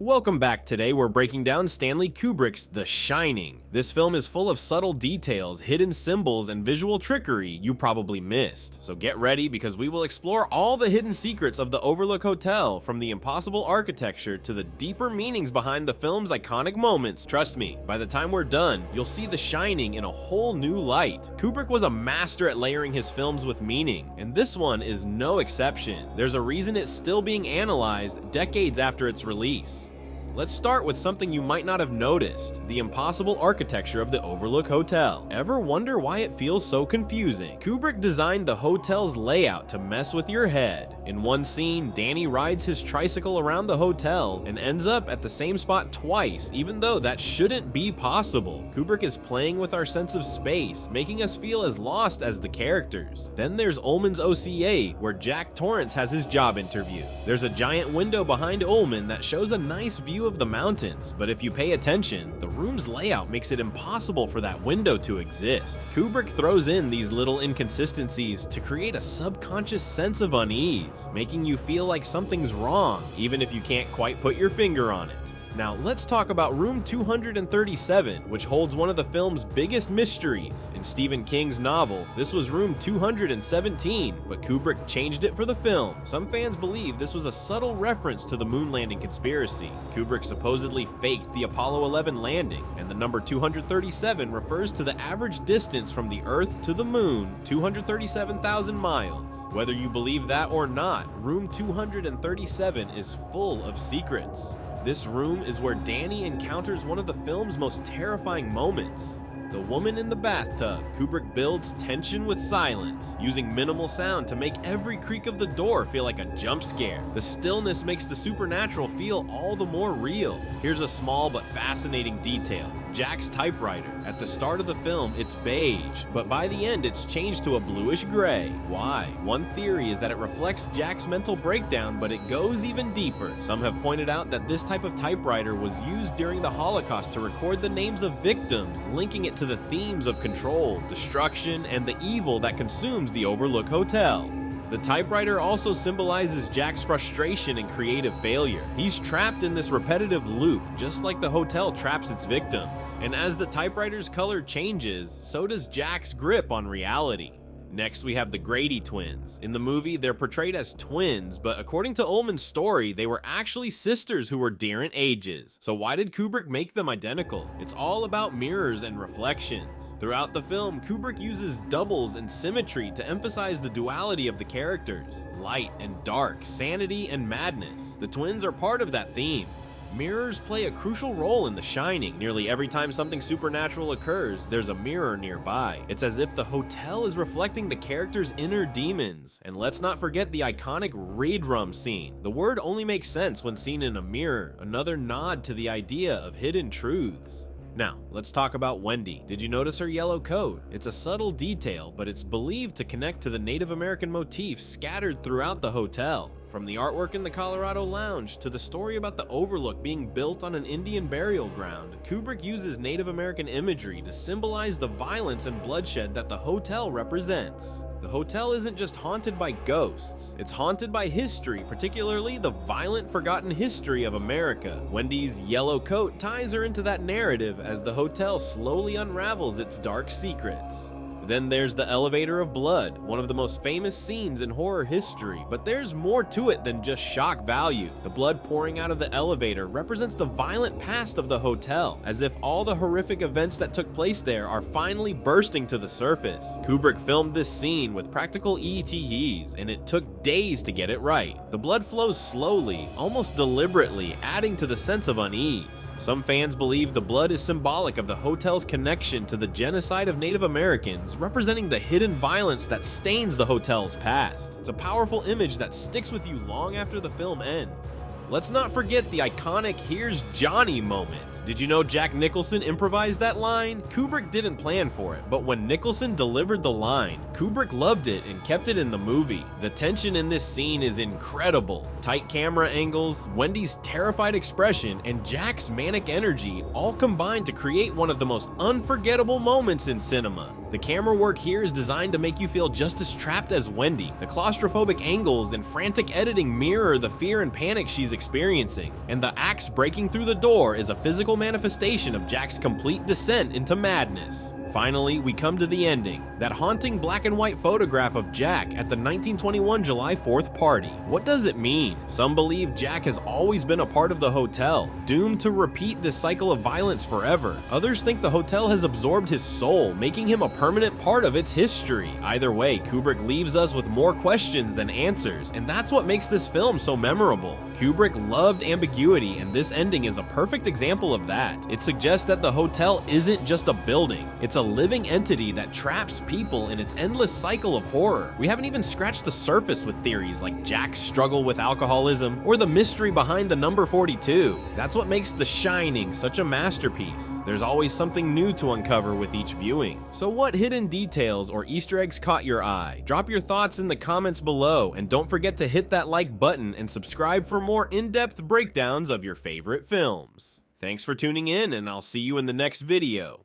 Welcome back. Today we're breaking down Stanley Kubrick's The Shining. This film is full of subtle details, hidden symbols, and visual trickery you probably missed. So get ready because we will explore all the hidden secrets of the Overlook Hotel, from the impossible architecture to the deeper meanings behind the film's iconic moments. Trust me, by the time we're done, you'll see The Shining in a whole new light. Kubrick was a master at layering his films with meaning, and this one is no exception. There's a reason it's still being analyzed decades after its release. Let's start with something you might not have noticed: the impossible architecture of the Overlook Hotel. Ever wonder why it feels so confusing? Kubrick designed the hotel's layout to mess with your head. In one scene, Danny rides his tricycle around the hotel and ends up at the same spot twice, even though that shouldn't be possible. Kubrick is playing with our sense of space, making us feel as lost as the characters. Then there's Ullman's OCA, where Jack Torrance has his job interview. There's a giant window behind Ullman that shows a nice view of the mountains, but if you pay attention, the room's layout makes it impossible for that window to exist. Kubrick throws in these little inconsistencies to create a subconscious sense of unease, making you feel like something's wrong, even if you can't quite put your finger on it. Now let's talk about room 237, which holds one of the film's biggest mysteries. In Stephen King's novel, this was room 217, but Kubrick changed it for the film. Some fans believe this was a subtle reference to the moon landing conspiracy. Kubrick supposedly faked the Apollo 11 landing, and the number 237 refers to the average distance from the Earth to the moon, 237,000 miles. Whether you believe that or not, room 237 is full of secrets. This room is where Danny encounters one of the film's most terrifying moments: the woman in the bathtub. Kubrick builds tension with silence, using minimal sound to make every creak of the door feel like a jump scare. The stillness makes the supernatural feel all the more real. Here's a small but fascinating detail: Jack's typewriter. At the start of the film, it's beige, but by the end it's changed to a bluish gray. Why? One theory is that it reflects Jack's mental breakdown, but it goes even deeper. Some have pointed out that this type of typewriter was used during the Holocaust to record the names of victims, linking it to the themes of control, destruction, and the evil that consumes the Overlook Hotel. The typewriter also symbolizes Jack's frustration and creative failure. He's trapped in this repetitive loop, just like the hotel traps its victims. And as the typewriter's color changes, so does Jack's grip on reality. Next, we have the Grady twins. In the movie, they're portrayed as twins, but according to Ullman's story, they were actually sisters who were different ages. So why did Kubrick make them identical? It's all about mirrors and reflections. Throughout the film, Kubrick uses doubles and symmetry to emphasize the duality of the characters: light and dark, sanity and madness. The twins are part of that theme. Mirrors play a crucial role in The Shining. Nearly every time something supernatural occurs, there's a mirror nearby. It's as if the hotel is reflecting the character's inner demons. And let's not forget the iconic read room scene. The word only makes sense when seen in a mirror, another nod to the idea of hidden truths. Now, let's talk about Wendy. Did you notice her yellow coat? It's a subtle detail, but it's believed to connect to the Native American motifs scattered throughout the hotel. From the artwork in the Colorado Lounge to the story about the Overlook being built on an Indian burial ground, Kubrick uses Native American imagery to symbolize the violence and bloodshed that the hotel represents. The hotel isn't just haunted by ghosts, it's haunted by history, particularly the violent, forgotten history of America. Wendy's yellow coat ties her into that narrative as the hotel slowly unravels its dark secrets. Then there's the Elevator of Blood, one of the most famous scenes in horror history, but there's more to it than just shock value. The blood pouring out of the elevator represents the violent past of the hotel, as if all the horrific events that took place there are finally bursting to the surface. Kubrick filmed this scene with practical ETEs, and it took days to get it right. The blood flows slowly, almost deliberately, adding to the sense of unease. Some fans believe the blood is symbolic of the hotel's connection to the genocide of Native Americans, representing the hidden violence that stains the hotel's past. It's a powerful image that sticks with you long after the film ends. Let's not forget the iconic "Here's Johnny" moment. Did you know Jack Nicholson improvised that line? Kubrick didn't plan for it, but when Nicholson delivered the line, Kubrick loved it and kept it in the movie. The tension in this scene is incredible. Tight camera angles, Wendy's terrified expression, and Jack's manic energy all combine to create one of the most unforgettable moments in cinema. The camera work here is designed to make you feel just as trapped as Wendy. The claustrophobic angles and frantic editing mirror the fear and panic she's experiencing, and the axe breaking through the door is a physical manifestation of Jack's complete descent into madness. Finally, we come to the ending, that haunting black and white photograph of Jack at the 1921 July 4th party. What does it mean? Some believe Jack has always been a part of the hotel, doomed to repeat this cycle of violence forever. Others think the hotel has absorbed his soul, making him a permanent part of its history. Either way, Kubrick leaves us with more questions than answers, and that's what makes this film so memorable. Kubrick loved ambiguity, and this ending is a perfect example of that. It suggests that the hotel isn't just a building, it's a living entity that traps people in its endless cycle of horror. We haven't even scratched the surface with theories like Jack's struggle with alcoholism or the mystery behind the number 42. That's what makes The Shining such a masterpiece. There's always something new to uncover with each viewing. So what hidden details or Easter eggs caught your eye? Drop your thoughts in the comments below, and don't forget to hit that like button and subscribe for more in-depth breakdowns of your favorite films. Thanks for tuning in, and I'll see you in the next video.